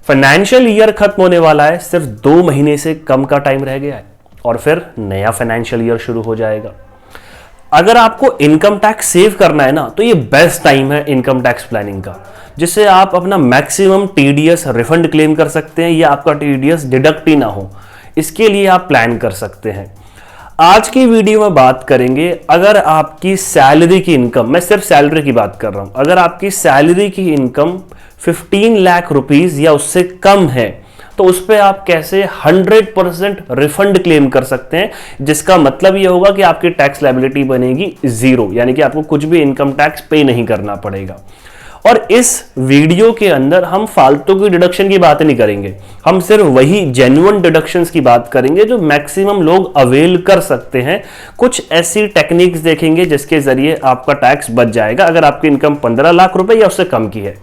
Financial year खत्म होने वाला है, सिर्फ 2 महीने से कम का टाइम रह गया है और फिर नया फाइनेंशियल ईयर शुरू हो जाएगा। अगर आपको इनकम टैक्स सेव करना है ना, तो ये बेस्ट टाइम है इनकम टैक्स प्लानिंग का, जिससे आप अपना मैक्सिमम टीडीएस रिफंड क्लेम कर सकते हैं या आपका टीडीएस डिडक्ट ही ना हो। इसके लिए आप प्लान कर सकते हैं। आज की वीडियो में बात करेंगे, अगर आपकी सैलरी की इनकम, मैं सिर्फ सैलरी की बात कर रहा हूं, अगर आपकी सैलरी की इनकम 15 लाख रुपीस या उससे कम है तो उस पर आप कैसे 100% रिफंड क्लेम कर सकते हैं, जिसका मतलब यह होगा कि आपकी टैक्स लायबिलिटी बनेगी 0, यानी कि आपको कुछ भी इनकम टैक्स पे नहीं करना पड़ेगा। और इस वीडियो के अंदर हम फालतू की डिडक्शन की बात नहीं करेंगे, हम सिर्फ वही जेन्युइन डिडक्शंस की बात करेंगे जो मैक्सिमम लोग अवेल कर सकते हैं। कुछ ऐसी टेक्निक्स देखेंगे जिसके जरिए आपका टैक्स बच जाएगा अगर आपकी इनकम 15 लाख रुपए या उससे कम की है।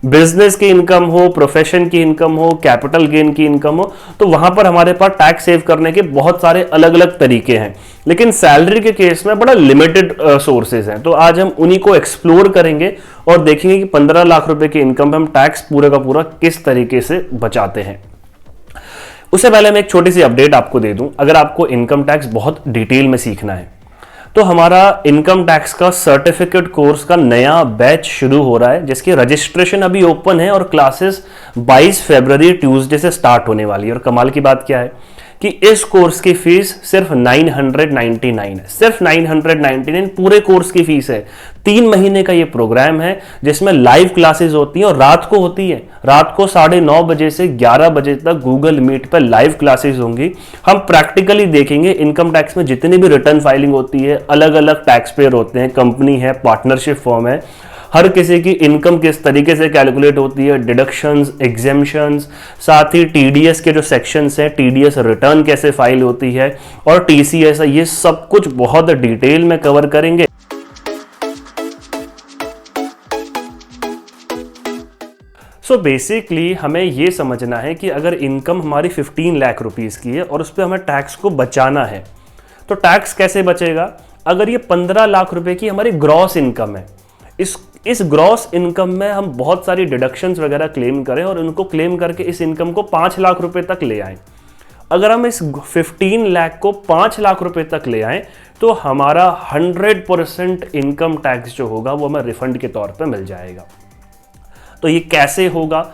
बिजनेस की इनकम हो, प्रोफेशन की इनकम हो, कैपिटल गेन की इनकम हो, तो वहां पर हमारे पास टैक्स सेव करने के बहुत सारे अलग अलग तरीके हैं, लेकिन सैलरी के केस में बड़ा लिमिटेड सोर्सेज हैं। तो आज हम उन्हीं को एक्सप्लोर करेंगे और देखेंगे कि 15 लाख रुपए की इनकम पे हम टैक्स पूरे का पूरा किस तरीके से बचाते हैं। उससे पहले मैं एक छोटी सी अपडेट आपको दे दूं, अगर आपको इनकम टैक्स बहुत डिटेल में सीखना है तो हमारा इनकम टैक्स का सर्टिफिकेट कोर्स का नया बैच शुरू हो रहा है, जिसकी रजिस्ट्रेशन अभी ओपन है और क्लासेस 22 फरवरी ट्यूसडे से स्टार्ट होने वाली है। और कमाल की बात क्या है कि इस कोर्स की फीस सिर्फ 999 है, सिर्फ 999 पूरे कोर्स की फीस है। 3 महीने का ये प्रोग्राम है जिसमें लाइव क्लासेस होती हैं और रात को होती है, रात को 9:30 बजे से 11 बजे तक गूगल मीट पर लाइव क्लासेस होंगी। हम प्रैक्टिकली देखेंगे इनकम टैक्स में जितनी भी रिटर्न फाइलिंग होती है, अलग अलग टैक्स पेयर होते हैं, कंपनी है, पार्टनरशिप फॉर्म है, हर किसी की इनकम किस तरीके से कैलकुलेट होती है, डिडक्शंस, एग्जेम्पशंस, साथ ही टीडीएस के जो सेक्शंस हैं, टीडीएस रिटर्न कैसे फाइल होती है और टीसीएस, ये सब कुछ बहुत डिटेल में कवर करेंगे। सो बेसिकली हमें ये समझना है कि अगर इनकम हमारी 15 लाख रुपीस की है और उस पर हमें टैक्स को बचाना है, तो टैक्स कैसे बचेगा? अगर ये 15 लाख रुपए की हमारी ग्रॉस इनकम है, इस ग्रॉस इनकम में हम बहुत सारी डिडक्शंस वगैरह क्लेम करें और उनको क्लेम करके इस इनकम को 5 लाख रुपए तक ले आए। अगर हम इस 15 लाख को 5 लाख रुपए तक ले आए तो हमारा 100% इनकम टैक्स जो होगा वो हमें रिफंड के तौर पे मिल जाएगा। तो ये कैसे होगा?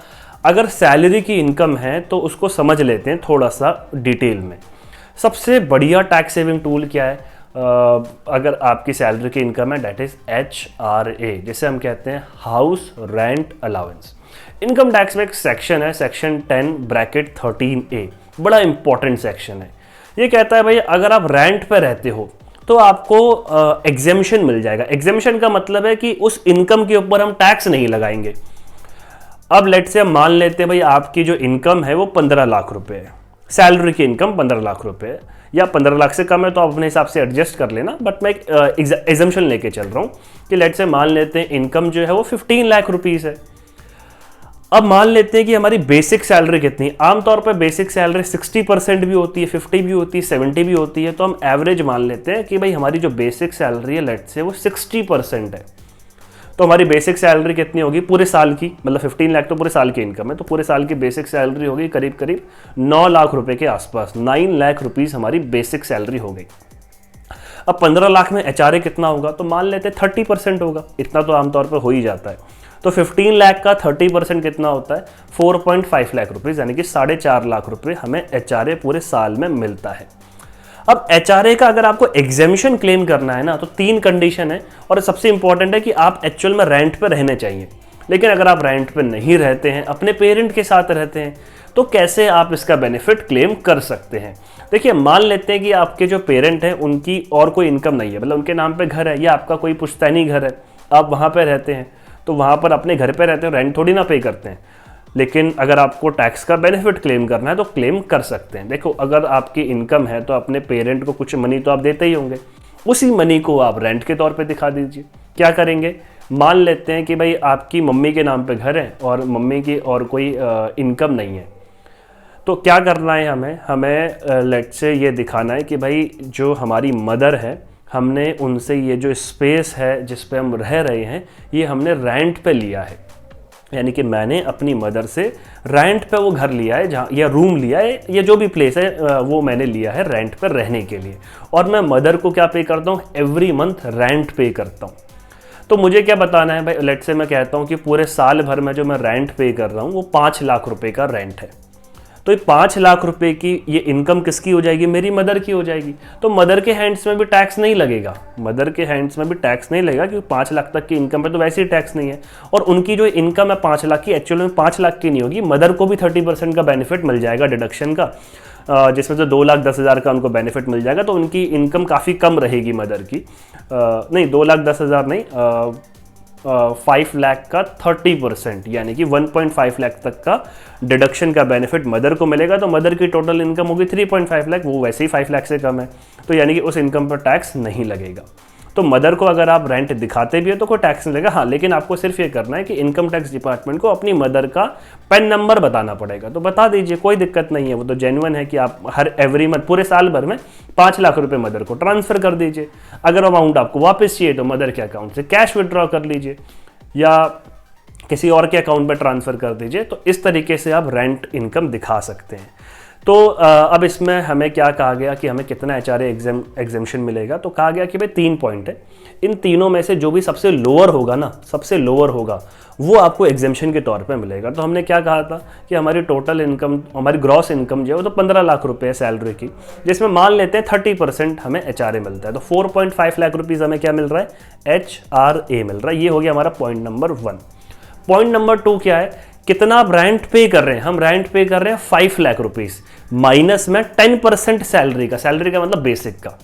अगर सैलरी की इनकम है तो उसको समझ लेते हैं थोड़ा सा डिटेल में। सबसे बढ़िया टैक्स सेविंग टूल क्या है? अगर आपकी सैलरी की इनकम है, डेट इज HRA, जिसे हम कहते हैं house rent allowance. Income tax में एक सेक्शन है, सेक्शन 10(13A), बड़ा इंपॉर्टेंट सेक्शन है। ये कहता है भाई अगर आप रेंट पे रहते हो तो आपको एग्जेम्पशन मिल जाएगा। एग्जेम्पशन का मतलब है कि उस इनकम के ऊपर हम टैक्स नहीं लगाएंगे। अब लेट से हम मान लेते हैं भाई आपकी जो इनकम है वो 15 लाख रुपए है, सैलरी की इनकम 15 लाख रुपए है या 15 लाख से कम है तो आप अपने हिसाब से एडजस्ट कर लेना, बट मैं एक एग्जाम्पशन लेके चल रहा हूं कि लेट से मान लेते हैं इनकम जो है वो 15 लाख रुपीस है। अब मान लेते हैं कि हमारी बेसिक सैलरी कितनी? आमतौर पर बेसिक सैलरी 60% भी होती है, 50 भी होती है, 70 भी होती है, तो हम एवरेज मान लेते हैं कि भाई हमारी जो बेसिक सैलरी है लेट से वो 60% है। तो हमारी बेसिक सैलरी कितनी होगी पूरे साल की? मतलब 15 लाख तो पूरे साल की इनकम है, तो पूरे साल की बेसिक सैलरी होगी करीब करीब 9 लाख रुपए के आसपास। 9 लाख रुपीस हमारी बेसिक सैलरी हो गई। अब 15 लाख में HRA कितना होगा? तो मान लेते हैं 30% होगा, इतना तो आमतौर पर हो ही जाता है। तो 15 लाख का 30% कितना होता है? 4.5 लाख रुपीज, यानी कि 4.5 लाख रुपए हमें HRA पूरे साल में मिलता है। अब HRA का अगर आपको एग्जेम्पशन क्लेम करना है ना, तो 3 कंडीशन है और सबसे इंपॉर्टेंट है कि आप एक्चुअल में रेंट पे रहने चाहिए। लेकिन अगर आप रेंट पे नहीं रहते हैं, अपने पेरेंट के साथ रहते हैं, तो कैसे आप इसका बेनिफिट क्लेम कर सकते हैं? देखिए, मान लेते हैं कि आपके जो पेरेंट हैं उनकी और कोई इनकम नहीं है, मतलब उनके नाम पे घर है या आपका कोई पुश्तैनी घर है, आप वहाँ पे रहते हैं, तो वहाँ पर अपने घर पे रहते हैं, रेंट थोड़ी ना पे करते हैं। लेकिन अगर आपको टैक्स का बेनिफिट क्लेम करना है तो क्लेम कर सकते हैं। देखो, अगर आपकी इनकम है तो अपने पेरेंट को कुछ मनी तो आप देते ही होंगे, उसी मनी को आप रेंट के तौर पे दिखा दीजिए। क्या करेंगे? मान लेते हैं कि भाई आपकी मम्मी के नाम पे घर है और मम्मी की और कोई इनकम नहीं है, तो क्या करना है हमें लेट से ये दिखाना है कि भाई जो हमारी मदर है, हमने उनसे ये जो स्पेस है जिस पे हम रह रहे हैं, ये हमने रेंट पे लिया है। यानी कि मैंने अपनी मदर से रेंट पे वो घर लिया है, जहाँ या रूम लिया है या जो भी प्लेस है वो मैंने लिया है रेंट पर रहने के लिए, और मैं मदर को क्या पे करता हूँ, एवरी मंथ रेंट पे करता हूँ। तो मुझे क्या बताना है भाई, लेट से मैं कहता हूँ कि पूरे साल भर में जो मैं रेंट पे कर रहा हूँ वो 5 लाख रुपए का रेंट है। तो ये 5 लाख रुपए की ये इनकम किसकी हो जाएगी, मेरी मदर की हो जाएगी। तो मदर के हैंड्स में भी टैक्स नहीं लगेगा, मदर के हैंड्स में भी टैक्स नहीं लगेगा, क्योंकि 5 लाख तक की इनकम पे तो वैसे ही टैक्स नहीं है। और उनकी जो इनकम है 5 लाख की, एक्चुअल में 5 लाख की नहीं होगी, मदर को भी 30% का बेनिफिट मिल जाएगा डिडक्शन का, जिसमें से 2,10,000 का उनको बेनिफिट मिल जाएगा। तो उनकी इनकम काफ़ी कम रहेगी मदर की, नहीं 2,10,000 नहीं, 5 लाख का 30%, यानी कि 1.5 लाख तक का डिडक्शन का बेनिफिट मदर को मिलेगा। तो मदर की टोटल इनकम होगी 3.5 लाख, वो वैसे ही 5 लाख से कम है, तो यानी कि उस इनकम पर टैक्स नहीं लगेगा। तो मदर को अगर आप रेंट दिखाते भी हो तो कोई टैक्स नहीं लगेगा। हाँ, लेकिन आपको सिर्फ ये करना है कि इनकम टैक्स डिपार्टमेंट को अपनी मदर का पैन नंबर बताना पड़ेगा, तो बता दीजिए, कोई दिक्कत नहीं है, वो तो जेन्युइन है कि आप हर एवरी मंथ पूरे साल भर में 5 लाख रुपए मदर को ट्रांसफर कर दीजिए। अगर अमाउंट आपको वापस चाहिए तो मदर के अकाउंट से कैश विड्रॉ कर लीजिए या किसी और के अकाउंट में ट्रांसफ़र कर दीजिए। तो इस तरीके से आप रेंट इनकम दिखा सकते हैं। तो अब इसमें हमें क्या कहा गया कि हमें कितना HRA एग्जेम्पशन मिलेगा, तो कहा गया कि भाई 3 पॉइंट है, इन तीनों में से जो भी सबसे लोअर होगा ना, सबसे लोअर होगा वो आपको एग्जेम्पशन के तौर पे मिलेगा। तो हमने क्या कहा था कि हमारी टोटल इनकम, हमारी ग्रॉस इनकम जो है वो तो 15 लाख रुपए है सैलरी की, जिसमें मान लेते हैं 30% हमें HRA मिलता है। तो 4.5 लाख रुपीज़ हमें क्या मिल रहा है, HRA मिल रहा है। ये हो गया हमारा पॉइंट नंबर 1। पॉइंट नंबर 2 क्या है, कितना आप रेंट पे कर रहे हैं, हम रेंट पे कर रहे हैं 5 लाख रुपीज़, माइनस में 10% सैलरी का, सैलरी का मतलब बेसिक का।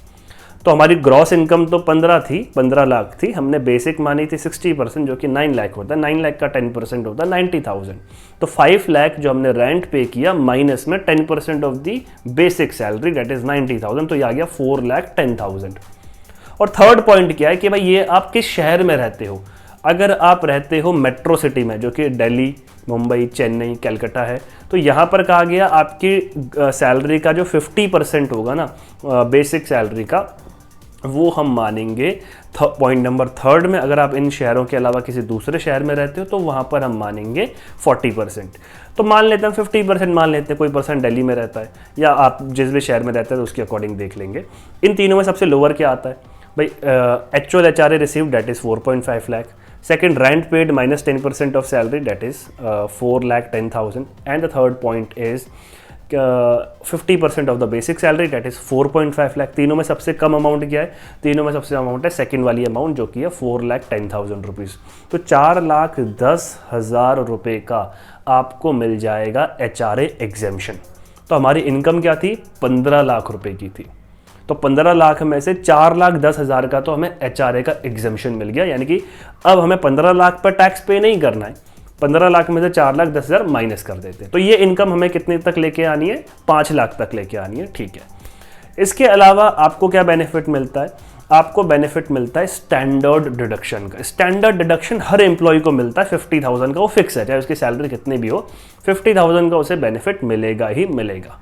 तो हमारी ग्रॉस इनकम तो 15 लाख थी, हमने बेसिक मानी थी 60%, जो कि 9 लाख होता है। 9 लाख का 10% होता है 90,000। तो 5 लाख जो हमने रेंट पे किया माइनस में 10% of the basic salary, that is 90,000, तो ये आ गया 4,10,000। और थर्ड पॉइंट क्या है कि भाई ये आप किस शहर में रहते हो। अगर आप रहते हो मेट्रो सिटी में, जो कि दिल्ली, मुंबई, चेन्नई, कलकत्ता है, तो यहाँ पर कहा गया आपकी सैलरी का जो 50% होगा ना बेसिक सैलरी का, वो हम मानेंगे पॉइंट नंबर 3 में। अगर आप इन शहरों के अलावा किसी दूसरे शहर में रहते हो तो वहाँ पर हम मानेंगे 40%। तो मान लेते हैं 50% मान लेते हैं, कोई पर्सन दिल्ली में रहता है या आप जिस भी शहर में रहते हैं तो उसके अकॉर्डिंग देख लेंगे। इन तीनों में सबसे लोअर क्या आता है भाई, actual HRA received that is 4.5 lakh, second rent paid minus 10% of salary, that is 4,10,000, and the third point is 50% of the basic salary, that is 4.5 lakh. तीनों में सबसे कम अमाउंट क्या है, तीनों में सबसे अमाउंट है सेकंड वाली अमाउंट, जो कि है 4,10,000 रुपीज़। तो 4,10,000 रुपये का आपको मिल जाएगा HRA एग्जेम्पशन। तो हमारी इनकम क्या थी, 15 लाख रुपए की थी। तो 15 लाख में से 4,10,000 का तो हमें HRA का एग्जेम्पशन मिल गया, यानी कि अब हमें 15 लाख पर टैक्स पे नहीं करना है। 15 लाख में से 4,10,000 माइनस कर देते हैं। तो ये इनकम हमें कितने तक लेके आनी है, 5 लाख तक लेके आनी है, ठीक है। इसके अलावा आपको क्या बेनिफिट मिलता है, आपको बेनिफिट मिलता है स्टैंडर्ड डिडक्शन का। स्टैंडर्ड डिडक्शन हर एम्प्लॉय को मिलता है 50,000 का, वो फिक्स है, चाहे उसकी सैलरी कितनी भी हो, 50,000 का उसे बेनिफिट मिलेगा ही मिलेगा।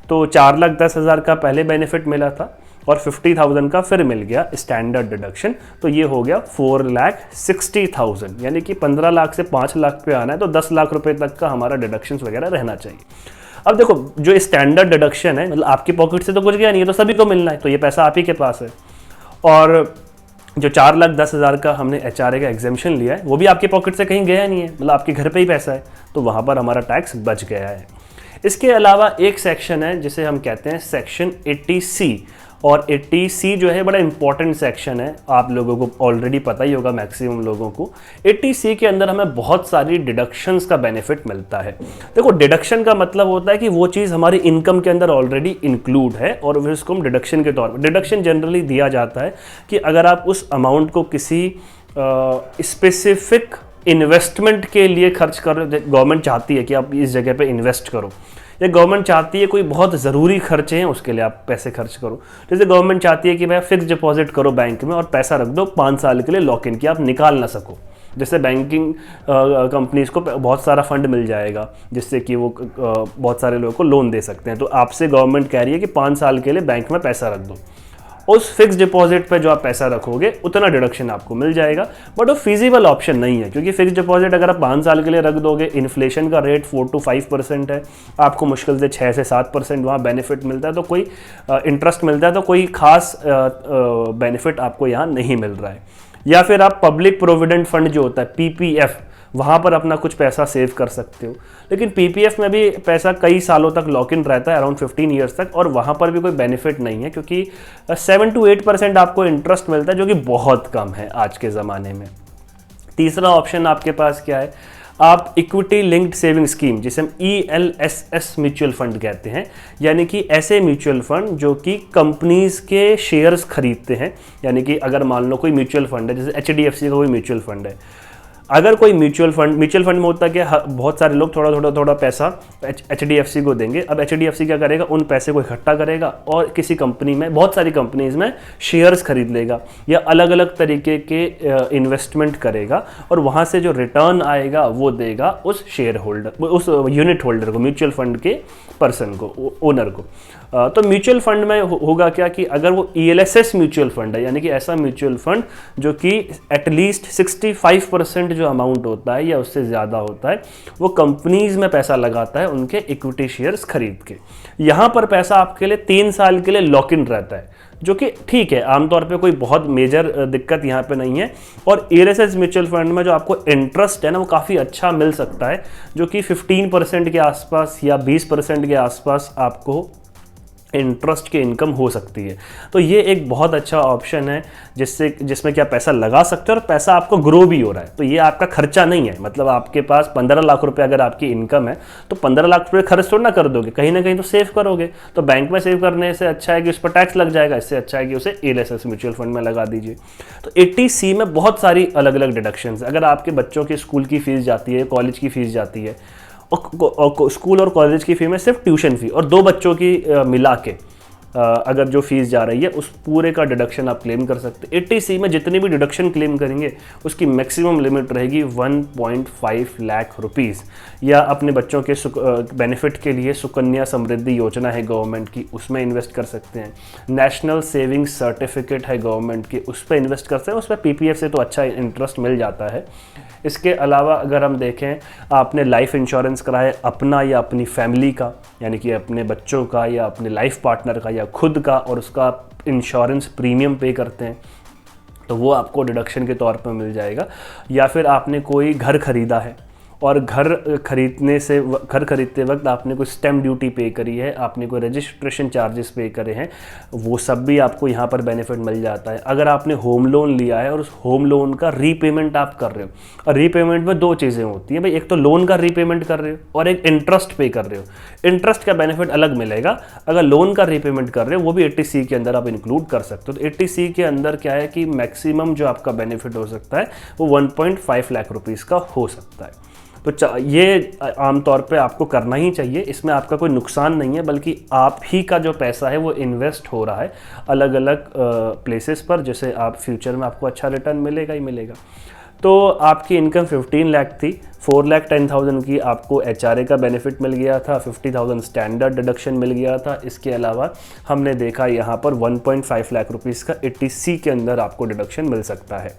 तो 4,10,000 का पहले बेनिफिट मिला था और 50,000 का फिर मिल गया स्टैंडर्ड डिडक्शन। तो ये हो गया 4,60,000, यानी कि 15 लाख से 5 लाख पे आना है तो 10 लाख रुपए तक का हमारा डिडक्शन वगैरह रहना चाहिए। अब देखो, जो स्टैंडर्ड डिडक्शन है, मतलब आपकी पॉकेट से तो कुछ गया नहीं है, तो सभी को मिलना है, तो ये पैसा आप ही के पास है। और जो 4,10,000 का हमने HRA का एग्जेम्पशन लिया है, वो भी आपकी पॉकेट से कहीं गया नहीं है, मतलब आपके घर पे ही पैसा है, तो वहाँ पर हमारा टैक्स बच गया है। इसके अलावा एक सेक्शन है जिसे हम कहते हैं सेक्शन 80C, और 80C जो है बड़ा इंपॉर्टेंट सेक्शन है, आप लोगों को ऑलरेडी पता ही होगा, मैक्सिमम लोगों को। 80C के अंदर हमें बहुत सारी डिडक्शंस का बेनिफिट मिलता है। देखो, डिडक्शन का मतलब होता है कि वो चीज़ हमारी इनकम के अंदर ऑलरेडी इंक्लूड है और फिर उसको हम डिडक्शन के तौर पर, डिडक्शन जनरली दिया जाता है कि अगर आप उस अमाउंट को किसी स्पेसिफिक इन्वेस्टमेंट के लिए खर्च कर रहे हो, गवर्नमेंट चाहती है कि आप इस जगह पे इन्वेस्ट करो, या गवर्नमेंट चाहती है कोई बहुत ज़रूरी खर्चे हैं उसके लिए आप पैसे खर्च करो। जैसे गवर्नमेंट चाहती है कि भाई फिक्स डिपॉजिट करो बैंक में और पैसा रख दो 5 साल के लिए लॉक इन, कि आप निकाल ना सको। जैसे बैंकिंग कंपनीज को बहुत सारा फंड मिल जाएगा जिससे कि वो बहुत सारे लोगों को लोन दे सकते हैं। तो आपसे गवर्नमेंट कह रही है कि 5 साल के लिए बैंक में पैसा रख दो। उस फिक्स डिपॉजिट पे जो आप पैसा रखोगे उतना डिडक्शन आपको मिल जाएगा। बट वो फिजिबल ऑप्शन नहीं है, क्योंकि फिक्स डिपॉजिट अगर आप 5 साल के लिए रख दोगे, इन्फ्लेशन का रेट 4 to 5% है, आपको मुश्किल से 6 से 7% वहाँ बेनिफिट मिलता है, तो कोई इंटरेस्ट मिलता है, तो कोई खास बेनिफिट आपको यहाँ नहीं मिल रहा है। या फिर आप पब्लिक प्रोविडेंट फंड जो होता है PPF, वहाँ पर अपना कुछ पैसा सेव कर सकते हो, लेकिन PPF में भी पैसा कई सालों तक लॉक इन रहता है, अराउंड 15 ईयर्स तक, और वहाँ पर भी कोई बेनिफिट नहीं है, क्योंकि 7 to 8% आपको इंटरेस्ट मिलता है, जो कि बहुत कम है आज के ज़माने में। तीसरा ऑप्शन आपके पास क्या है, आप इक्विटी लिंक्ड सेविंग स्कीम, जिसे हम ELSS म्यूचुअल फंड कहते हैं, यानी कि ऐसे म्यूचुअल फंड जो कि कंपनीज के शेयर्स खरीदते हैं। यानी कि अगर मान लो कोई म्यूचुअल फंड है, जैसे HDFC का कोई म्यूचुअल फंड है, अगर कोई म्यूचुअल फंड में होता है कि बहुत सारे लोग थोड़ा पैसा HDFC को देंगे। अब HDFC क्या करेगा, उन पैसे को इकट्ठा करेगा और किसी कंपनी में, बहुत सारी कंपनीज में शेयर्स खरीद लेगा या अलग अलग तरीके के इन्वेस्टमेंट करेगा, और वहाँ से जो रिटर्न आएगा वो देगा उस शेयर होल्डर, उस यूनिट होल्डर को, म्यूचुअल फंड के पर्सन को, ओनर को। तो म्यूचुअल फंड में होगा क्या कि अगर वो ELSS म्यूचुअल फंड है, यानी कि ऐसा म्यूचुअल फंड जो कि एटलीस्ट 65% जो अमाउंट होता है या उससे ज़्यादा होता है, वो कंपनीज में पैसा लगाता है, उनके इक्विटी शेयर्स खरीद के। यहाँ पर पैसा आपके लिए 3 साल के लिए लॉक इन रहता है, जो कि ठीक है, आमतौर पे कोई बहुत मेजर दिक्कत यहाँ पे नहीं है। और ELSS म्यूचुअल फंड में जो आपको इंटरेस्ट है ना, वो काफ़ी अच्छा मिल सकता है, जो कि 15% के आसपास या 20% के आसपास आपको इंटरेस्ट की इनकम हो सकती है। तो ये एक बहुत अच्छा ऑप्शन है जिसमें क्या पैसा लगा सकते हो और पैसा आपको ग्रो भी हो रहा है। तो ये आपका खर्चा नहीं है, मतलब आपके पास 15 लाख रुपए अगर आपकी इनकम है तो 15 लाख रुपए खर्च थोड़ा ना कर दोगे, कहीं ना कहीं तो सेव करोगे। तो बैंक में सेव करने से अच्छा है कि उस पर टैक्स लग जाएगा, इससे अच्छा है कि उसे ELSS म्यूचुअल फंड में लगा दीजिए। तो 80C में बहुत सारी अलग अलग डिडक्शंस। अगर आपके बच्चों की स्कूल की फीस जाती है, कॉलेज की फीस जाती है, और स्कूल और कॉलेज की फी में सिर्फ ट्यूशन फी और 2 बच्चों की मिला के अगर जो फीस जा रही है उस पूरे का डिडक्शन आप क्लेम कर सकते हैं। 80C में जितनी भी डिडक्शन क्लेम करेंगे उसकी मैक्सिमम लिमिट रहेगी 1.5 लाख रुपीज़। या अपने बच्चों के बेनिफिट के लिए सुकन्या समृद्धि योजना है गवर्नमेंट की, उसमें इन्वेस्ट कर सकते हैं। नेशनल सेविंग सर्टिफिकेट है गवर्नमेंट की, उस पर इन्वेस्ट कर सकते हैं। उस पर PPF से तो अच्छा इंटरेस्ट मिल जाता है। इसके अलावा अगर हम देखें, आपने लाइफ इंश्योरेंस कराया अपना या अपनी फैमिली का, यानी कि अपने बच्चों का या अपने लाइफ पार्टनर का या खुद का, और उसका इंश्योरेंस प्रीमियम पे करते हैं, तो वो आपको डिडक्शन के तौर पर मिल जाएगा। या फिर आपने कोई घर खरीदा है और घर खरीदते वक्त आपने कोई स्टैम्प ड्यूटी पे करी है, आपने कोई रजिस्ट्रेशन चार्जेस पे करे हैं, वो सब भी आपको यहाँ पर बेनिफिट मिल जाता है। अगर आपने होम लोन लिया है और उस होम लोन का रीपेमेंट आप कर रहे हो, और रीपेमेंट में 2 चीज़ें होती हैं भाई, एक तो लोन का रीपेमेंट कर रहे हो और एक इंटरेस्ट पे कर रहे हो। इंटरेस्ट का बेनिफिट अलग मिलेगा, अगर लोन का रीपेमेंट कर रहे हो वो भी 80C के अंदर आप इंक्लूड कर सकते हो। तो 80C के अंदर क्या है कि मैक्सिमम जो आपका बेनिफिट हो सकता है वो 1.5 लाख रुपीज़ का हो सकता है। तो ये आमतौर पे आपको करना ही चाहिए, इसमें आपका कोई नुकसान नहीं है, बल्कि आप ही का जो पैसा है वो इन्वेस्ट हो रहा है अलग अलग प्लेसेस पर, जैसे आप फ्यूचर में आपको अच्छा रिटर्न मिलेगा ही मिलेगा। तो आपकी इनकम 15 लाख थी, 4,10,000 की आपको HRA का बेनिफिट मिल गया था, 50,000 स्टैंडर्ड डिडक्शन मिल गया था। इसके अलावा हमने देखा यहाँ पर 1.5 लाख रुपीज़ का 80C के अंदर आपको डिडक्शन मिल सकता है।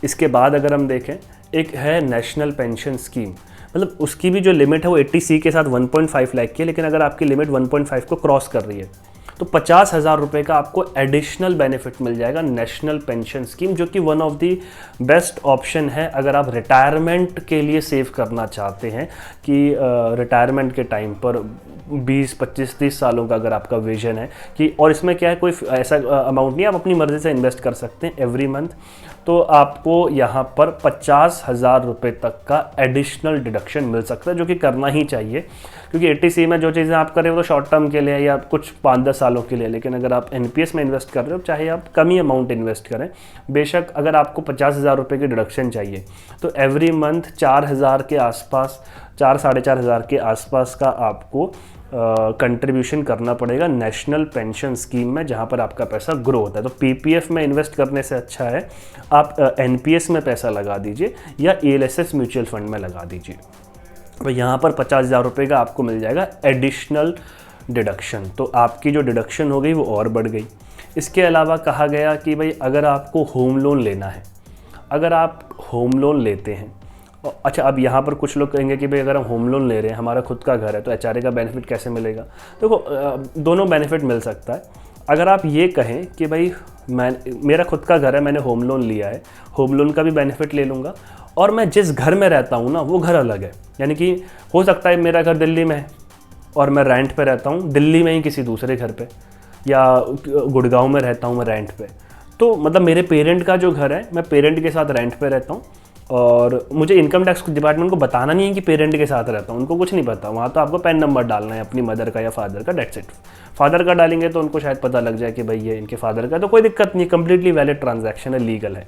इसके बाद अगर हम देखें, एक है नेशनल पेंशन स्कीम, मतलब उसकी भी जो लिमिट है वो 80C के साथ 1.5 लाख की है, लेकिन अगर आपकी लिमिट 1.5 को क्रॉस कर रही है तो 50,000 रुपये का आपको एडिशनल बेनिफिट मिल जाएगा नेशनल पेंशन स्कीम, जो कि one of the best option है अगर आप रिटायरमेंट के लिए सेव करना चाहते हैं। कि रिटायरमेंट के टाइम पर 20, 25, 30 सालों का अगर आपका विजन है कि, और इसमें क्या है, कोई ऐसा अमाउंट नहीं, आप अपनी मर्ज़ी से इन्वेस्ट कर सकते हैं एवरी मंथ। तो आपको यहाँ पर 50,000 रुपये तक का एडिशनल डिडक्शन मिल सकता है, जो कि करना ही चाहिए, क्योंकि 80C में जो चीज़ें आप कर रहे हो तो शॉर्ट टर्म के लिए या कुछ 5-10 सालों के लिए, लेकिन अगर आप NPS में इन्वेस्ट कर रहे हो, चाहे आप कम ही अमाउंट इन्वेस्ट करें, बेशक अगर आपको 50,000 रुपये की डिडक्शन चाहिए तो एवरी मंथ 4,000 के आसपास, 4-4,500 के आसपास का आपको कंट्रीब्यूशन करना पड़ेगा नेशनल पेंशन स्कीम में, जहाँ पर आपका पैसा ग्रो होता है। तो PPF में इन्वेस्ट करने से अच्छा है आप NPS में पैसा लगा दीजिए या ELSS म्यूचुअल फंड में लगा दीजिए। तो यहाँ पर 50,000 रुपये का आपको मिल जाएगा एडिशनल डिडक्शन। तो आपकी जो डिडक्शन हो गई वो और बढ़ गई। इसके अलावा कहा गया कि भाई अगर आपको होम लोन लेना है, अगर आप होम लोन लेते हैं, अच्छा अब यहाँ पर कुछ लोग कहेंगे कि भाई अगर हम होम लोन ले रहे हैं, हमारा खुद का घर है, तो एचआरए का बेनिफिट कैसे मिलेगा? देखो दोनों बेनिफिट मिल सकता है। अगर आप ये कहें कि भाई मेरा खुद का घर है, मैंने होम लोन लिया है, होम लोन का भी बेनिफिट ले लूँगा, और मैं जिस घर में रहता हूँ ना वो घर अलग है, यानी कि हो सकता है मेरा घर दिल्ली में है और मैं रेंट पे रहता हूँ दिल्ली में ही किसी दूसरे घर पे, या गुड़गांव में रहता हूँ मैं रेंट पे, तो मतलब मेरे पेरेंट का जो घर है मैं पेरेंट के साथ रेंट पे रहता हूँ, और मुझे इनकम टैक्स डिपार्टमेंट को बताना नहीं है कि पेरेंट के साथ रहता हूँ, उनको कुछ नहीं पता। वहाँ तो आपको पैन नंबर डालना है अपनी मदर का या फादर का, डेट्स इट। फादर का डालेंगे तो उनको शायद पता लग जाए कि भाई ये इनके फादर का, तो कोई दिक्कत नहीं, कंप्लीटली वैलिड ट्रांजैक्शन है, लीगल है।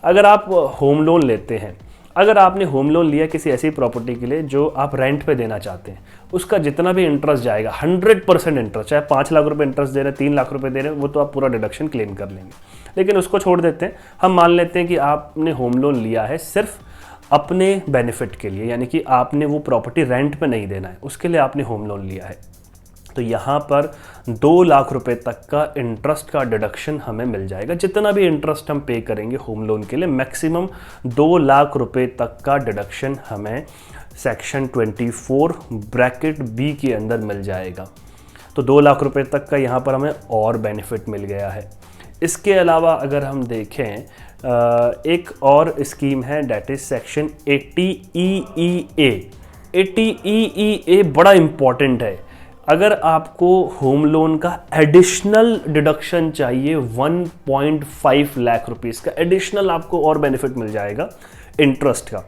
अगर आप होम लोन लेते हैं, अगर आपने होम लोन लिया किसी ऐसी प्रॉपर्टी के लिए जो आप रेंट पे देना चाहते हैं, उसका जितना भी इंटरेस्ट जाएगा 100% इंटरेस्ट, चाहे 5 लाख रुपए इंटरेस्ट दे रहे हैं, 3 लाख रुपए दे रहे हैं, वो तो आप पूरा डिडक्शन क्लेम कर लेंगे। लेकिन उसको छोड़ देते हैं, हम मान लेते हैं कि आपने होम लोन लिया है सिर्फ अपने बेनिफिट के लिए, यानी कि आपने वो प्रॉपर्टी रेंट पे नहीं देना है, उसके लिए आपने होम लोन लिया है, तो यहाँ पर 2 लाख रुपए तक का इंटरेस्ट का डिडक्शन हमें मिल जाएगा। जितना भी इंटरेस्ट हम पे करेंगे होम लोन के लिए, मैक्सिमम 2 लाख रुपए तक का डिडक्शन हमें सेक्शन 24 ब्रैकेट बी के अंदर मिल जाएगा। तो 2 लाख रुपए तक का यहाँ पर हमें और बेनिफिट मिल गया है। इसके अलावा अगर हम देखें एक और स्कीम है, date is section 80EEA। 80EEA बड़ा इंपॉर्टेंट है। अगर आपको होम लोन का एडिशनल डिडक्शन चाहिए 1.5 लाख रुपीज़ का एडिशनल, आपको और बेनिफिट मिल जाएगा इंटरेस्ट का।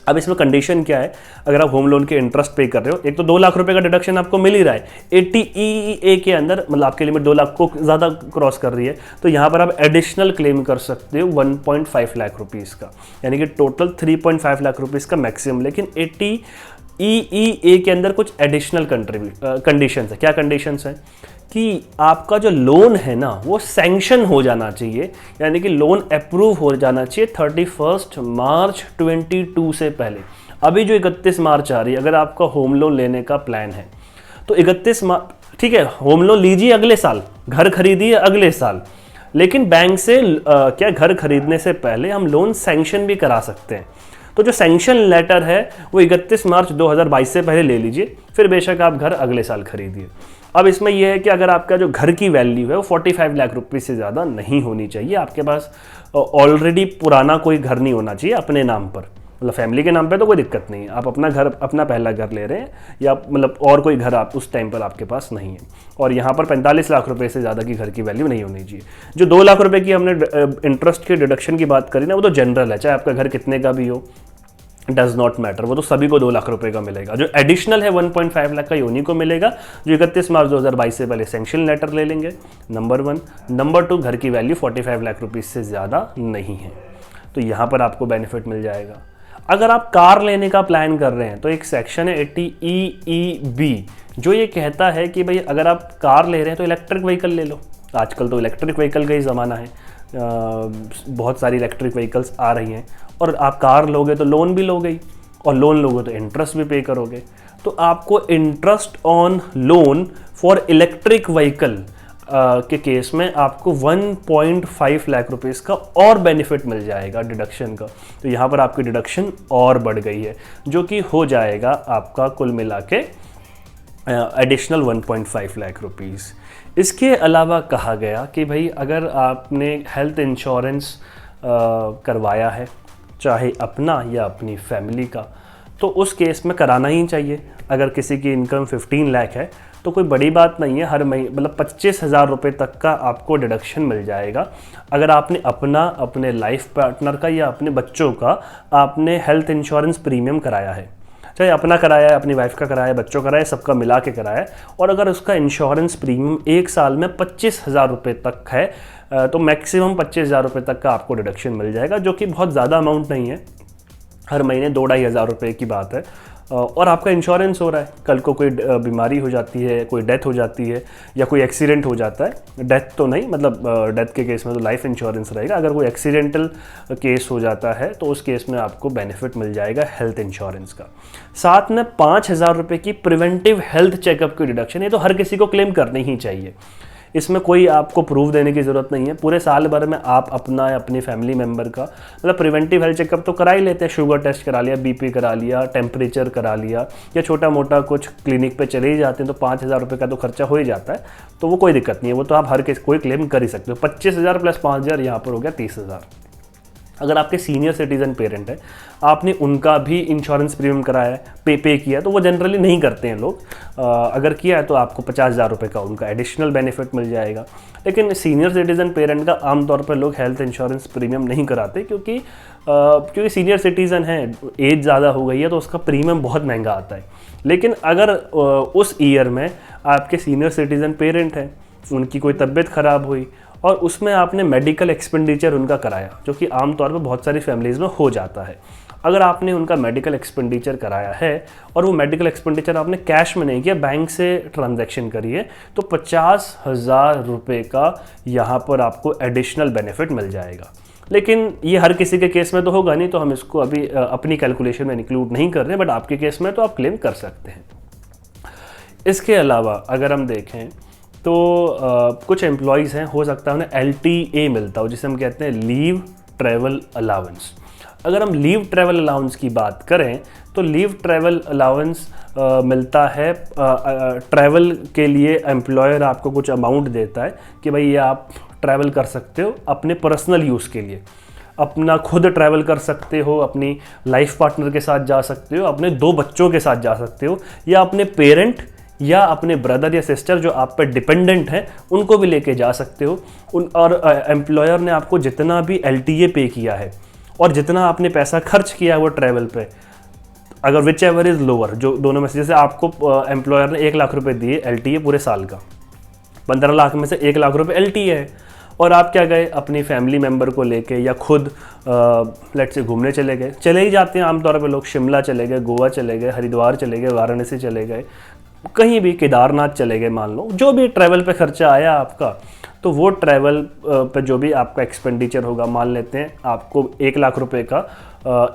अब इसमें कंडीशन क्या है, अगर आप होम लोन के इंटरेस्ट पे कर रहे हो, एक तो 2 लाख रुपए का डिडक्शन आपको मिल ही रहा है, 80EEA के अंदर मतलब आपकी लिमिट 2 लाख को ज़्यादा क्रॉस कर रही है, तो यहाँ पर आप एडिशनल क्लेम कर सकते हो 1.5 लाख रुपीज़ का, यानी कि टोटल 3.5 लाख रुपीज़ का मैक्सिमम। लेकिन 80EEA के अंदर कुछ एडिशनल कंडीशंस है। क्या कंडीशंस हैं कि आपका जो लोन है ना वो सैंक्शन हो जाना चाहिए, यानी कि लोन अप्रूव हो जाना चाहिए 31 मार्च 2022 से पहले। अभी जो 31 मार्च आ रही है, अगर आपका होम लोन लेने का प्लान है तो 31 मार्च, ठीक है, होम लोन लीजिए अगले साल, घर खरीदिए अगले साल, लेकिन बैंक से क्या घर खरीदने से पहले हम लोन सैंक्शन भी करा सकते हैं। तो जो सैंक्शन लेटर है वो 31 मार्च 2022 से पहले ले लीजिए, फिर बेशक आप घर अगले साल खरीदिए। अब इसमें यह है कि अगर आपका जो घर की वैल्यू है वो 45 लाख रुपए से ज़्यादा नहीं होनी चाहिए, आपके पास ऑलरेडी पुराना कोई घर नहीं होना चाहिए अपने नाम पर, मतलब फैमिली के नाम पे तो कोई दिक्कत नहीं है, आप अपना घर, अपना पहला घर ले रहे हैं, या मतलब और कोई घर आप उस टाइम पर आपके पास नहीं है, और यहाँ पर 45 लाख रुपए से ज़्यादा की घर की वैल्यू नहीं होनी चाहिए। जो 2 लाख रुपए की हमने इंटरेस्ट के डिडक्शन की बात करी ना, वो तो जनरल है, चाहे आपका घर कितने का भी हो, डज नॉट मैटर, वो तो सभी को 2 लाख रुपए का मिलेगा। जो एडिशनल है 1.5 लाख का योनी को मिलेगा, जो 31 मार्च 2022 से पहले सैंक्शन लेटर ले लेंगे, नंबर 1। नंबर 2, घर की वैल्यू 45 लाख रुपीज़ से ज़्यादा नहीं है, तो यहाँ पर आपको बेनिफिट मिल जाएगा। अगर आप कार लेने का प्लान कर रहे हैं तो एक सेक्शन है 80EEB, जो ये कहता है कि भाई अगर आप कार ले रहे हैं तो इलेक्ट्रिक व्हीकल ले लो। आजकल तो इलेक्ट्रिक व्हीकल का ही ज़माना है, बहुत सारी इलेक्ट्रिक व्हीकल्स आ रही हैं, और आप कार लोगे तो लोन भी लोगे, और लोन लोगे तो इंटरेस्ट भी पे करोगे, तो आपको interest on loan for electric vehicle के केस में आपको 1.5 लाख रुपीज़ का और बेनिफिट मिल जाएगा डिडक्शन का। तो यहाँ पर आपकी डिडक्शन और बढ़ गई है, जो कि हो जाएगा आपका कुल मिला के एडिशनल 1.5 लाख रुपीज़। इसके अलावा कहा गया कि भाई अगर आपने हेल्थ इंश्योरेंस करवाया है, चाहे अपना या अपनी फैमिली का, तो उस केस में कराना ही चाहिए। अगर किसी की इनकम 15 लाख है तो कोई बड़ी बात नहीं है, हर महीने मतलब 25,000 रुपये तक का आपको डिडक्शन मिल जाएगा। अगर आपने अपना, अपने लाइफ पार्टनर का या अपने बच्चों का आपने हेल्थ इंश्योरेंस प्रीमियम कराया है, चाहे अपना कराया है, अपनी वाइफ का कराया है, बच्चों का कराया है, सबका मिला के कराया है, और अगर उसका इंश्योरेंस प्रीमियम 1 साल में 25,000 रुपये तक है, तो मैक्सिमम 25,000 रुपये तक का आपको डिडक्शन मिल जाएगा, जो कि बहुत ज़्यादा अमाउंट नहीं है, हर महीने 2-2.5 हज़ार रुपये की बात है, और आपका इंश्योरेंस हो रहा है। कल को कोई बीमारी हो जाती है, कोई डेथ हो जाती है, या कोई एक्सीडेंट हो जाता है, डेथ तो नहीं, मतलब डेथ के केस में तो लाइफ इंश्योरेंस रहेगा, अगर कोई एक्सीडेंटल केस हो जाता है तो उस केस में आपको बेनिफिट मिल जाएगा हेल्थ इंश्योरेंस का। साथ में 5,000 रुपये की प्रिवेंटिव हेल्थ चेकअप की डिडक्शन, ये तो हर किसी को क्लेम करनी ही चाहिए। इसमें कोई आपको प्रूफ देने की ज़रूरत नहीं है। पूरे साल भर में आप अपना या अपनी फैमिली मेम्बर का मतलब प्रिवेंटिव हेल्थ चेकअप तो करा ही लेते हैं, शुगर टेस्ट करा लिया, बीपी करा लिया, टेम्परेचर करा लिया, या छोटा मोटा कुछ क्लिनिक पे चले ही जाते हैं तो 5,000 रुपये का तो खर्चा हो ही जाता है। तो वो कोई दिक्कत नहीं है, वो तो आप हर कोई क्लेम कर ही सकते हो। 25,000 प्लस 5,000 यहाँ पर हो गया 30,000। अगर आपके सीनियर सिटीजन पेरेंट है, आपने उनका भी इंश्योरेंस प्रीमियम कराया है, पे किया है, तो वो जनरली नहीं करते हैं लोग। अगर किया है तो आपको 50,000 रुपये का उनका एडिशनल बेनिफिट मिल जाएगा। लेकिन सीनियर सिटीजन पेरेंट का आमतौर पर लोग हेल्थ इंश्योरेंस प्रीमियम नहीं कराते, क्योंकि सीनियर सिटीज़न है, एज ज़्यादा हो गई है, तो उसका प्रीमियम बहुत महंगा आता है। लेकिन अगर उस ईयर में आपके सीनियर सिटीज़न पेरेंट हैं, उनकी कोई तबीयत ख़राब हुई और उसमें आपने मेडिकल एक्सपेंडिचर उनका कराया, जो कि आमतौर पर बहुत सारी फैमिलीज़ में हो जाता है। अगर आपने उनका मेडिकल एक्सपेंडिचर कराया है और वो मेडिकल एक्सपेंडिचर आपने कैश में नहीं किया, बैंक से ट्रांजैक्शन करी है, तो 50,000 रुपये का यहाँ पर आपको एडिशनल बेनिफिट मिल जाएगा। लेकिन ये हर किसी के केस में तो होगा नहीं, तो हम इसको अभी अपनी कैलकुलेशन में इंक्लूड नहीं कर रहे, बट आपके केस में तो आप क्लेम कर सकते हैं। इसके अलावा अगर हम देखें तो कुछ एम्प्लॉयज़ हैं, हो सकता है उन्हें LTA मिलता हो, जिसे हम कहते हैं लीव ट्रैवल अलाउंस। अगर हम लीव ट्रैवल अलाउंस की बात करें तो लीव ट्रैवल अलाउंस मिलता है ट्रैवल के लिए। एम्प्लॉयर आपको कुछ अमाउंट देता है कि भाई ये आप ट्रैवल कर सकते हो अपने पर्सनल यूज़ के लिए, अपना खुद ट्रैवल कर सकते हो, अपनी लाइफ पार्टनर के साथ जा सकते हो, अपने 2 बच्चों के साथ जा सकते हो, या अपने पेरेंट या अपने ब्रदर या सिस्टर जो आप पे डिपेंडेंट हैं उनको भी लेके जा सकते हो। और एम्प्लॉयर ने आपको जितना भी LTA पे किया है और जितना आपने पैसा खर्च किया है वो ट्रैवल पे, अगर विच एवर इज़ लोअर, जो दोनों में से, जैसे आपको एम्प्लॉयर ने 1 लाख रुपए दिए LTA पूरे साल का, 15 लाख में से 1 लाख रुपए LTA है, और आप क्या गए अपनी फैमिली मेम्बर को लेके या खुद लेट से घूमने चले ही जाते हैं आमतौर पे लोग, शिमला चले गए, गोवा चले गए, हरिद्वार चले गए, वाराणसी चले गए, कहीं भी केदारनाथ चले गए, मान लो जो भी ट्रैवल पे खर्चा आया आपका, तो वो ट्रैवल पे जो भी आपका एक्सपेंडिचर होगा, मान लेते हैं आपको 1 लाख रुपए का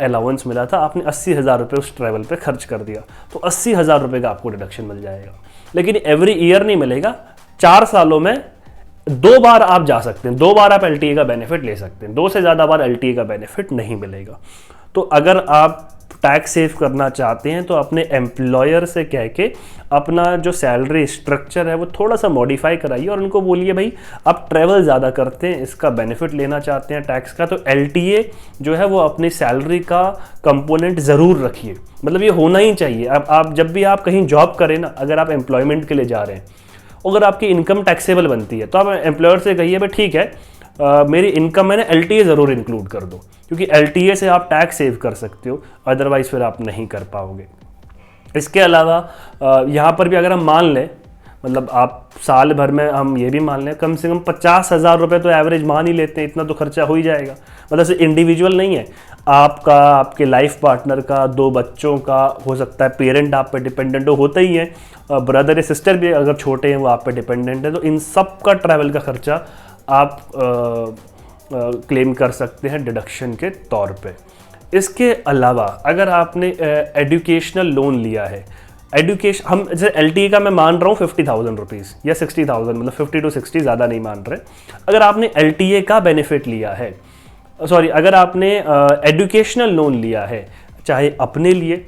अलाउंस मिला था, आपने 80,000 रुपये उस ट्रैवल पे खर्च कर दिया, तो 80,000 रुपये का आपको डिडक्शन मिल जाएगा। लेकिन एवरी ईयर नहीं मिलेगा, 4 सालों में 2 बार आप जा सकते हैं, 2 बार आप LTA का बेनिफिट ले सकते हैं, 2 से ज़्यादा बार LTA का बेनिफिट नहीं मिलेगा। तो अगर आप टैक्स सेव करना चाहते हैं तो अपने एम्प्लॉयर से कह के अपना जो सैलरी स्ट्रक्चर है वो थोड़ा सा मॉडिफाई कराइए और उनको बोलिए भाई आप ट्रैवल ज़्यादा करते हैं, इसका बेनिफिट लेना चाहते हैं टैक्स का, तो LTA जो है वो अपनी सैलरी का कंपोनेंट ज़रूर रखिए। मतलब ये होना ही चाहिए। अब आप जब भी आप कहीं जॉब करें ना, अगर आप एम्प्लॉयमेंट के लिए जा रहे हैं, अगर आपकी इनकम टैक्सेबल बनती है तो आप एम्प्लॉयर से कहिए भाई ठीक है मेरी इनकम में ना LTA ज़रूर इंक्लूड कर दो, क्योंकि LTA से आप टैक्स सेव कर सकते हो, अदरवाइज़ फिर आप नहीं कर पाओगे। इसके अलावा यहाँ पर भी अगर हम मान लें, मतलब आप साल भर में हम ये भी मान लें कम से कम 50,000 रुपये तो एवरेज मान ही लेते हैं, इतना तो खर्चा हो ही जाएगा। मतलब से इंडिविजुअल नहीं है, आपका, आपके लाइफ पार्टनर का, 2 बच्चों का, हो सकता है पेरेंट आप पे डिपेंडेंट होता ही है, ब्रदर या सिस्टर भी अगर छोटे हैं वो आप पे डिपेंडेंट है, तो इन सब का ट्रैवल का खर्चा आप क्लेम कर सकते हैं डिडक्शन के तौर पे। इसके अलावा अगर आपने एजुकेशनल लोन लिया है, हम जैसे LTA का मैं मान रहा हूँ 50,000 रुपीज़ या 60,000, मतलब 50 to 60 ज़्यादा नहीं मान रहे। अगर आपने LTA का बेनिफिट लिया है, अगर आपने एजुकेशनल लोन लिया है, चाहे अपने लिए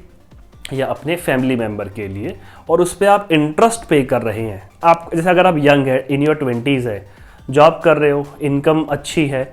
या अपने फैमिली मेम्बर के लिए, और उस पर आप इंटरेस्ट पे कर रहे हैं, आप जैसे अगर आप यंग है, इन योर 20s है, जॉब कर रहे हो, इनकम अच्छी है,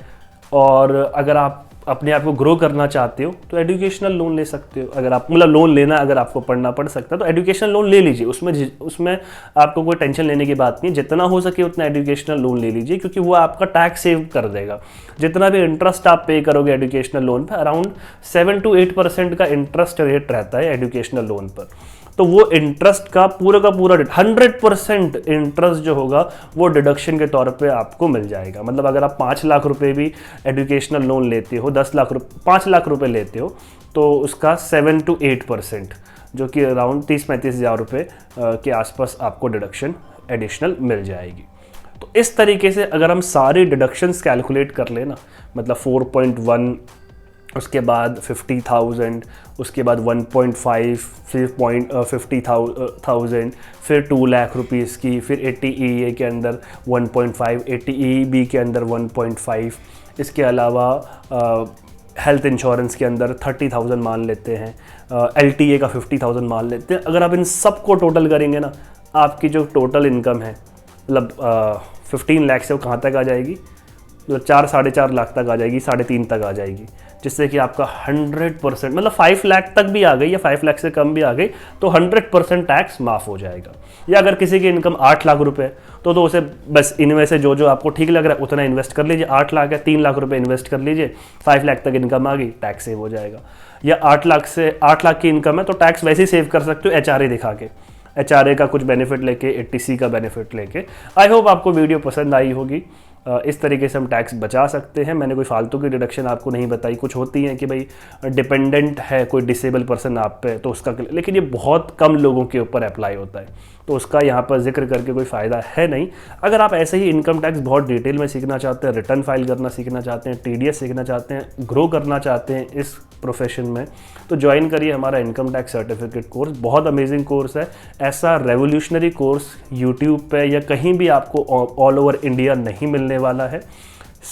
और अगर आप अपने आप को ग्रो करना चाहते हो तो एजुकेशनल लोन ले सकते हो। अगर आप मतलब लोन लेना, अगर आपको पढ़ना पड़ सकता है तो एजुकेशनल लोन ले लीजिए, उसमें आपको कोई टेंशन लेने की बात नहीं, जितना हो सके उतना एजुकेशनल लोन ले लीजिए, क्योंकि वो आपका टैक्स सेव कर देगा। जितना भी इंटरेस्ट आप पे करोगे एजुकेशनल लोन पर, अराउंड 7 to 8% का इंटरेस्ट रेट रहता है एजुकेशनल लोन पर, तो वो इंटरेस्ट का पूरा 100% इंटरेस्ट जो होगा वो डिडक्शन के तौर पे आपको मिल जाएगा। मतलब अगर आप 5 लाख रुपए भी एजुकेशनल लोन लेते हो, 5 लाख रुपए लेते हो, तो उसका 7 to 8%, जो कि अराउंड 30-35 हज़ार रुपये के आसपास आपको डिडक्शन एडिशनल मिल जाएगी। तो इस तरीके से अगर हम सारे डिडक्शंस कैलकुलेट कर लेना, मतलब 4.1 उसके बाद 50,000, उसके बाद 1.5, फिर 50,000, फिर 2 लाख रुपीज़ की, फिर 80 के अंदर 1.5, 80 के अंदर 1.5। इसके अलावा हेल्थ इंश्योरेंस के अंदर 30,000 मान लेते हैं, LTA का 50,000 मान लेते हैं। अगर आप इन सब को टोटल करेंगे ना, आपकी जो टोटल इनकम है मतलब 15 लाख से वो कहाँ तक आ जाएगी, मतलब 4-4.5 लाख तक आ जाएगी, 3.5 तक आ जाएगी, जिससे कि आपका 100% मतलब 5 लाख तक भी आ गई या 5 लाख से कम भी आ गई तो 100% टैक्स माफ़ हो जाएगा। या अगर किसी की इनकम 8 लाख रुपए तो उसे बस इनमें से जो जो आपको ठीक लग रहा है उतना इन्वेस्ट कर लीजिए। 8 लाख है, 3 लाख रुपए इन्वेस्ट कर लीजिए, 5 लाख तक इनकम आ गई, टैक्स सेव हो जाएगा। या 8 लाख की इनकम है तो टैक्स वैसे ही सेव कर सकते हो HRA दिखा के, HRA का कुछ बेनिफिट लेके, 80C का बेनिफिट लेके। आई होप आपको वीडियो पसंद आई होगी। इस तरीके से हम टैक्स बचा सकते हैं। मैंने कोई फालतू की डिडक्शन आपको नहीं बताई। कुछ होती हैं कि भाई डिपेंडेंट है कोई डिसेबल पर्सन आप पे तो उसका, लेकिन ये बहुत कम लोगों के ऊपर अप्लाई होता है तो उसका यहाँ पर जिक्र करके कोई फ़ायदा है नहीं। अगर आप ऐसे ही इनकम टैक्स बहुत डिटेल में सीखना चाहते हैं, रिटर्न फाइल करना सीखना चाहते हैं, TDS सीखना चाहते हैं, ग्रो करना चाहते हैं इस प्रोफेशन में, तो ज्वाइन करिए हमारा इनकम टैक्स सर्टिफिकेट कोर्स। बहुत अमेजिंग कोर्स है। ऐसा रेवोल्यूशनरी कोर्स यूट्यूब पे या कहीं भी आपको ऑल ओवर इंडिया नहीं मिलने वाला है।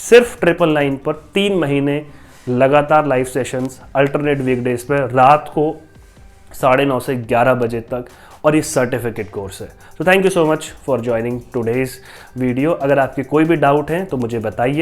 सिर्फ 999 पर 3 महीने लगातार लाइव सेशंस अल्टरनेट वीकडेज पर रात को 9:30 से 11 बजे तक, और ये सर्टिफिकेट कोर्स है। तो thank you so much for joining today's video. अगर आपके कोई भी डाउट हैं तो मुझे बताइए।